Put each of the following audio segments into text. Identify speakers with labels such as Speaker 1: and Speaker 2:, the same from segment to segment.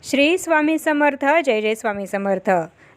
Speaker 1: श्री स्वामी समर्थ. जय जय स्वामी समर्थ.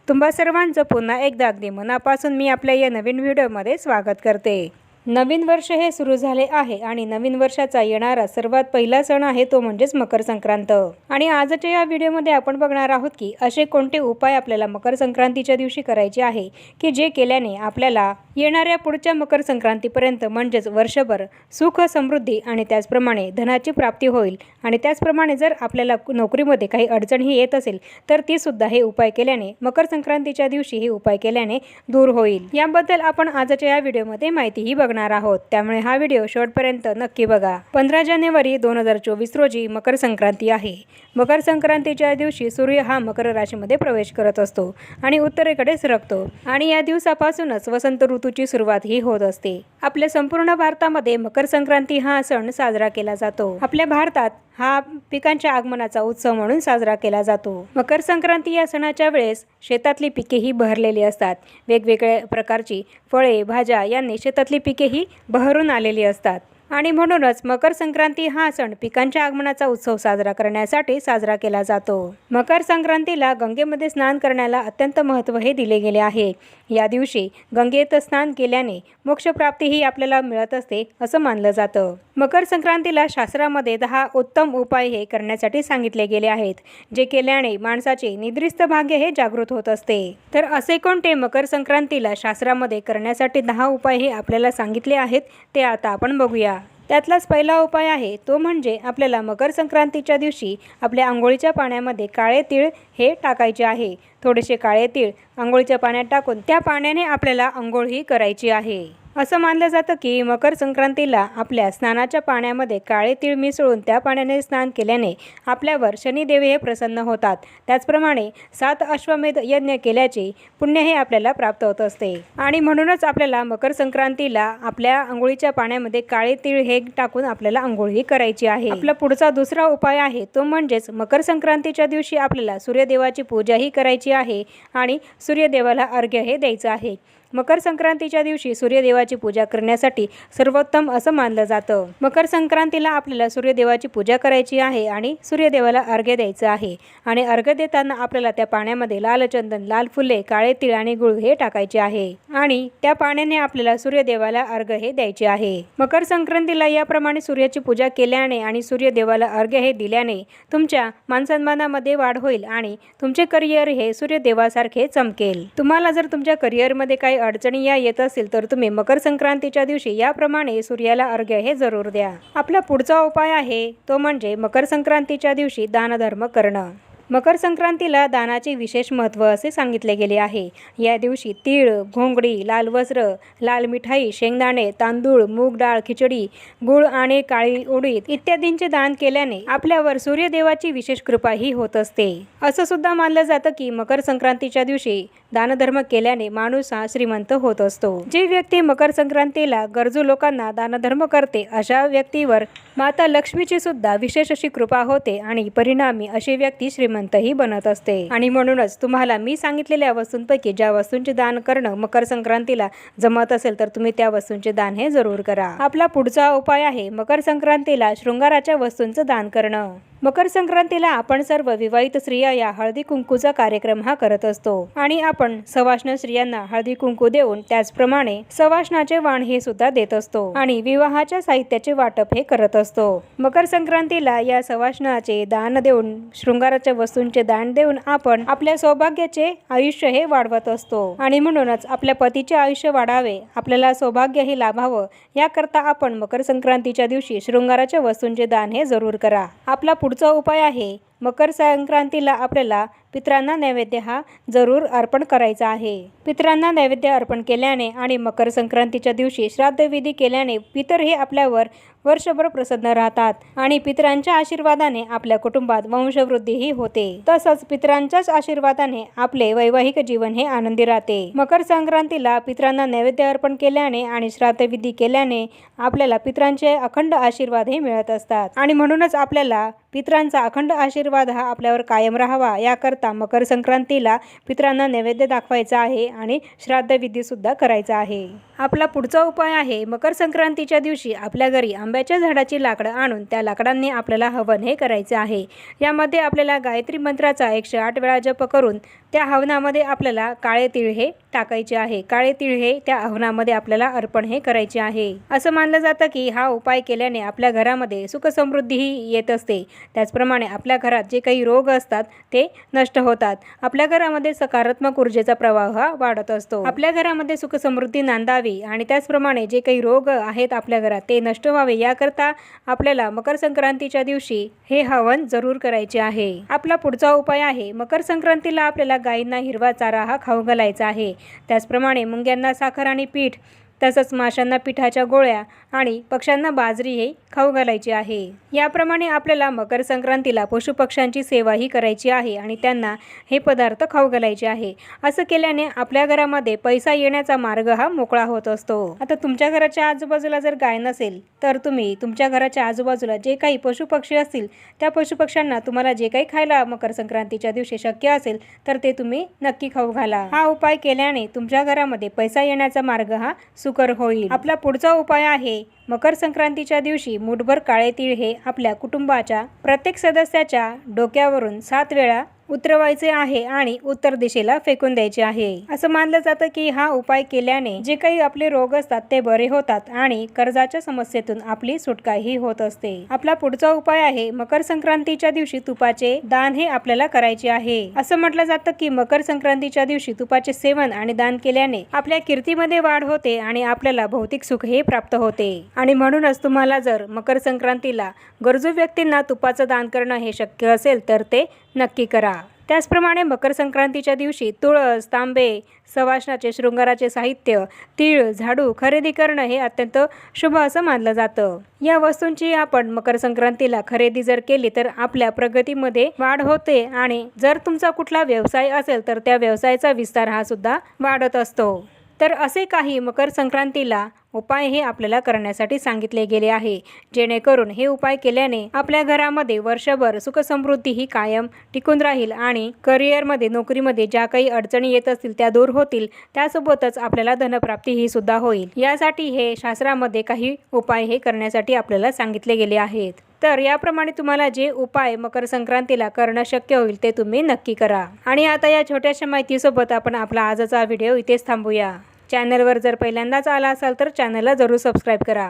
Speaker 1: तुम्हा सर्वांचं पुन्हा एकदा अगदी मनापासून मी आपल्या या नवीन व्हिडिओमध्ये स्वागत करते. नवीन वर्ष हे सुरू झाले आहे आणि नवीन वर्षाचा येणारा सर्वात पहिला सण आहे तो म्हणजेच मकर संक्रांत. आणि आजच्या या व्हिडिओमध्ये आपण बघणार आहोत की असे कोणते उपाय आपल्याला मकर संक्रांतीच्या दिवशी करायचे आहे की जे केल्याने आपल्याला येणाऱ्या पुढच्या मकर संक्रांतीपर्यंत म्हणजेच वर्षभर सुख समृद्धी आणि त्याचप्रमाणे धनाची प्राप्ती होईल. आणि त्याचप्रमाणे जर आपल्याला नोकरीमध्ये काही अडचणही येत असेल तर ती सुद्धा हे उपाय केल्याने मकर संक्रांतीच्या दिवशी हे उपाय केल्याने दूर होईल. याबद्दल आपण आजच्या या व्हिडिओमध्ये माहितीही बघणार आहोत, त्यामुळे हा व्हिडिओ शेवटपर्यंत नक्की बघा. 15 जानेवारी 2024 रोजी मकर संक्रांती आहे. मकर संक्रांतीच्या दिवशी सूर्य हा मकर राशीमध्ये प्रवेश करत असतो आणि उत्तरेकडे सरकतो आणि या दिवसापासूनच वसंत ऋतूची सुरुवात ही होत असते. आपल्या संपूर्ण भारतामध्ये मकर संक्रांती हा सण साजरा केला जातो. आपल्या भारतात हा पिकांच्या आगमनाचा उत्सव म्हणून साजरा केला जातो. मकर संक्रांती या सणाच्या वेळेस शेतातली पिकेही बहरलेली असतात. वेगवेगळ्या प्रकारची फळे भाज्या यांनी शेतातली पिकेही बहरून आलेली असतात आणि म्हणूनच मकर संक्रांती हा सण पिकांच्या आगमनाचा उत्सव साजरा करण्यासाठी साजरा केला जातो. मकर संक्रांतीला गंगेमध्ये स्नान करण्याला अत्यंत महत्त्व हे दिले गेले आहे. या दिवशी गंगेत स्नान केल्याने मोक्षप्राप्तीही आपल्याला मिळत असते असं मानलं जातं. मकर संक्रांतीला शास्त्रामध्ये 10 उत्तम उपाय हे करण्यासाठी सांगितले गेले आहेत, जे केल्याने माणसाचे निद्रिस्त भाग्य हे जागृत होत असते. तर असे कोणते मकर संक्रांतीला शास्त्रामध्ये करण्यासाठी 10 उपाय हे आपल्याला सांगितले आहेत ते आता आपण बघूया. त्यातलाच पहिला उपाय आहे तो म्हणजे आपल्याला मकर संक्रांतीच्या दिवशी आपल्या अंघोळीच्या पाण्यामध्ये काळे तीळ हे टाकायचे आहे. थोडेसे काळे तीळ अंघोळीच्या पाण्यात टाकून त्या पाण्याने आपल्याला अंघोळही करायची आहे. असं मानलं जातं की मकर संक्रांतीला आपल्या स्नानाच्या पाण्यामध्ये काळे तीळ मिसळून त्या पाण्याने स्नान केल्याने आपल्यावर शनिदेव हे प्रसन्न होतात. त्याचप्रमाणे 7 अश्वमेध यज्ञ केल्याचे पुण्य हे आपल्याला प्राप्त होत असते आणि म्हणूनच आपल्याला मकर संक्रांतीला आपल्या अंघोळीच्या पाण्यामध्ये काळे तीळ हे टाकून आपल्याला अंघोळही करायची आहे. आपला पुढचा दुसरा उपाय आहे तो म्हणजेच मकर संक्रांतीच्या दिवशी आपल्याला सूर्यदेवाची पूजाही करायची आहे आणि सूर्यदेवाला अर्घ्य हे द्यायचं आहे. मकर संक्रांतीच्या दिवशी सूर्यदेवाची पूजा करण्यासाठी सर्वोत्तम असं मानलं जातं. मकर संक्रांतीला आपल्याला सूर्यदेवाची पूजा करायची आहे आणि सूर्यदेवाला अर्घ्य द्यायचं आहे आणि अर्घ्य देताना आपल्याला त्या पाण्यामध्ये लाल चंदन, लाल फुले, काळे तीळ आणि गुळ हे टाकायचे आहे आणि त्या पाण्याने आपल्याला सूर्यदेवाला अर्घ्य हे द्यायचे आहे. मकर संक्रांतीला याप्रमाणे सूर्याची पूजा केल्याने आणि सूर्यदेवाला अर्घ्य हे दिल्याने तुमच्या मानसन्मानामध्ये वाढ होईल आणि तुमचे करिअर हे सूर्यदेवासारखे चमकेल. तुम्हाला जर तुमच्या करिअरमध्ये काही अडचणी या येत असेल तर तुम्ही मकर संक्रांतीच्या दिवशी याप्रमाणे सूर्याला अर्घ्य हे जरूर द्या. आपला पुढचा उपाय आहे तो म्हणजे मकर संक्रांतीच्या दिवशी दानधर्म करणं. मकर संक्रांतीला दानाचे विशेष महत्त्व असे सांगितले गेले आहे. या दिवशी तीळ, घोंगडी, लाल वस्त्र, लाल मिठाई, शेंगदाणे, तांदूळ, मूग डाळ, खिचडी, गूळ आणि काळी उडीद इत्यादींचे दान केल्याने आपल्यावर सूर्यदेवाची विशेष कृपा ही होत असते. असं सुद्धा मानलं जातं की मकर संक्रांतीच्या दिवशी दानधर्म केल्याने माणूस हा श्रीमंत होत असतो. जी व्यक्ती मकर संक्रांतीला गरजू लोकांना दानधर्म करते अशा व्यक्तीवर माता लक्ष्मीची सुद्धा विशेष अशी कृपा होते आणि परिणामी अशी व्यक्ती श्रीमंतही बनत असते. आणि म्हणूनच तुम्हाला मी सांगितलेल्या वस्तूंपैकी ज्या वस्तूंचे दान करणं मकर संक्रांतीला जमत असेल तर तुम्ही त्या वस्तूंचे दान हे जरूर करा. आपला पुढचा उपाय आहे मकर संक्रांतीला शृंगाराच्या वस्तूंचं दान करणं. मकर संक्रांतीला आपण सर्व विवाहित स्त्रिया या हळदी कुंकूचा कार्यक्रम हा करत असतो आणि आपण सवाष्ण स्त्रियांना हळदी कुंकू देऊन त्याचप्रमाणे सवाष्णाचे वाण हे सुद्धा देत असतो आणि विवाहाच्या साहित्याचे वाटप हे करत असतो. मकर संक्रांतीला या सवाष्णाचे दान देऊन शृंगाराच्या वस्तूंचे दान देऊन आपण आपल्या सौभाग्याचे आयुष्य हे वाढवत असतो आणि म्हणूनच आपल्या पतीचे आयुष्य वाढावे, आपल्याला सौभाग्य हे लाभावं याकरता आपण मकर संक्रांतीच्या दिवशी शृंगाराच्या वस्तूंचे दान हे जरूर करा. आपला पुढचा उपाय आहे मकर संक्रांतीला आपल्याला पितरांना नैवेद्य हा जरूर अर्पण करायचा आहे. पितरांना नैवेद्य अर्पण केल्याने आणि मकर संक्रांतीच्या दिवशी श्राद्धविधी केल्याने पितर हे आपल्यावर वर्षभर प्रसन्न राहतात आणि पितरांच्या आशीर्वादाने आपल्या कुटुंबात वंशवृद्धीही होते. तसंच पितरांच्याच आशीर्वादाने आपले वैवाहिक जीवन हे आनंदी राहते. मकर संक्रांतीला पितरांना नैवेद्य अर्पण केल्याने आणि श्राद्धविधी केल्याने आपल्याला पितरांचे अखंड आशीर्वाद हे मिळत असतात आणि म्हणूनच आपल्याला पितरांचा अखंड आशीर्वाद हा आपल्यावर कायम राहावा याकरता मकर संक्रांतीला पितरांना नैवेद्य दाखवायचा आहे आणि श्राद्धविधी सुद्धा करायचा आहे. आपला पुढचा उपाय आहे मकर संक्रांतीच्या दिवशी आपल्या घरी आंब्याच्या झाडाची लाकडं आणून त्या लाकडांनी आपल्याला हवन हे करायचे आहे। यामध्ये आपल्याला गायत्री मंत्राचा 108 वेळा जप करून त्या हवनामध्ये आपल्याला काळे तीळ हे टाकायचे आहे। काळे तीळ हे त्या हवनामध्ये आपल्याला अर्पण हे करायचे आहे। असं मानलं जातं की हा उपाय केल्याने आपल्या घरामध्ये सुख समृद्धीही येत असते। त्याचप्रमाणे आपल्या घरात जे काही रोग असतात ते नष्ट होतात। आपल्या घरामध्ये सकारात्मक ऊर्जेचा प्रवाह वाढत असतो। आपल्या घरामध्ये सुख समृद्धी नांदावी आणि त्याचप्रमाणे जे काही रोग आहेत आपल्या घरात ते नष्ट व्हावे याकरता आपल्याला मकर संक्रांतीच्या दिवशी हे हवन जरूर करायचे आहे। आपला पुढचा उपाय आहे, मकर संक्रांतीला आपल्याला गायींना हिरवा चारा हा खाऊ घालायचा आहे। त्याचप्रमाणे मुंग्यांना साखर आणि पीठ, तसंच माशांना पिठाच्या गोळ्या आणि पक्ष्यांना बाजरी हे खाऊ घालायची आहे। याप्रमाणे आपल्याला मकर संक्रांतीला पशुपक्ष्यांची सेवाही करायची आहे आणि त्यांना हे पदार्थ खाऊ घालायचे आहे। असं केल्याने आपल्या घरामध्ये पैसा येण्याचा मार्ग हा मोकळा होत असतो। आता तुमच्या घराच्या आजूबाजूला जर गाय नसेल तर तुम्ही तुमच्या घराच्या आजूबाजूला जे काही पशुपक्षी असतील त्या पशुपक्ष्यांना तुम्हाला जे काही खायला मकर संक्रांतीच्या दिवशी शक्य असेल तर ते तुम्ही नक्की खाऊ घाला। हा उपाय केल्याने तुमच्या घरामध्ये पैसा येण्याचा मार्ग हा सुकर होईल। आपला पुढचा उपाय आहे, मकर संक्रांतीच्या दिवशी मुठभर काळे तीळ हे आपल्या कुटुंबाच्या प्रत्येक सदस्याच्या डोक्यावरून 7 वेळा उतरवायचे आहे आणि उत्तर दिशेला फेकून द्यायचे आहे। असं मानलं जातं की हा उपाय केल्याने जे काही आपले रोग असतात ते बरे होतात आणि कर्जाच्या समस्येतून आपली सुटकाही होत असते। आपला पुढचा उपाय आहे, मकर संक्रांतीच्या दिवशी तुपाचे दान हे आपल्याला करायचे आहे। असं म्हटलं जातं की मकर संक्रांतीच्या दिवशी तुपाचे सेवन आणि दान केल्याने आपल्या कीर्तीमध्ये वाढ होते आणि आपल्याला भौतिक सुख हे प्राप्त होते। आणि म्हणूनच तुम्हाला जर मकर संक्रांतीला गरजू व्यक्तींना तुपाचं दान करणं हे शक्य असेल तर ते नक्की करा। त्याचप्रमाणे मकर संक्रांतीच्या दिवशी तुळस, तांबे, सवासनाचे शृंगाराचे साहित्य, तीळ, झाडू खरेदी करणं हे अत्यंत शुभ असं मानलं जातं। या वस्तूंची आपण मकर संक्रांतीला खरेदी जर केली तर आपल्या प्रगतीमध्ये वाढ होते आणि जर तुमचा कुठला व्यवसाय असेल तर त्या व्यवसायाचा विस्तार हा सुद्धा वाढत असतो। तर असे काही मकर संक्रांतीला उपाय हे आपल्याला करण्यासाठी सांगितले गेले आहे, जेणेकरून हे उपाय केल्याने आपल्या घरामध्ये वर्षभर सुख समृद्धी ही कायम टिकून राहील आणि करिअरमध्ये, नोकरीमध्ये ज्या काही अडचणी येत असतील त्या दूर होतील। त्यासोबतच आपल्याला धनप्राप्ती ही सुद्धा होईल। यासाठी हे शास्त्रामध्ये काही उपाय हे करण्यासाठी आपल्याला सांगितले गेले आहेत। तर याप्रमाणे तुम्हाला जे उपाय मकर संक्रांतीला करणं शक्य होईल ते तुम्ही नक्की करा। आणि आता या छोट्याशा माहितीसोबत आपण आपला आजचा व्हिडिओ इथेच थांबूया। चॅनलवर जर पहिल्यांदाच आला असाल तर चॅनलला जरूर सबस्क्राईब करा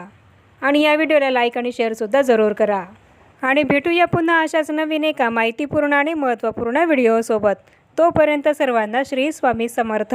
Speaker 1: आणि या व्हिडिओला लाईक आणि शेअरसुद्धा जरूर करा। आणि भेटूया पुन्हा अशाच नवीन एका माहितीपूर्ण आणि महत्त्वपूर्ण व्हिडिओसोबत। तोपर्यंत सर्वांना श्री स्वामी समर्थ।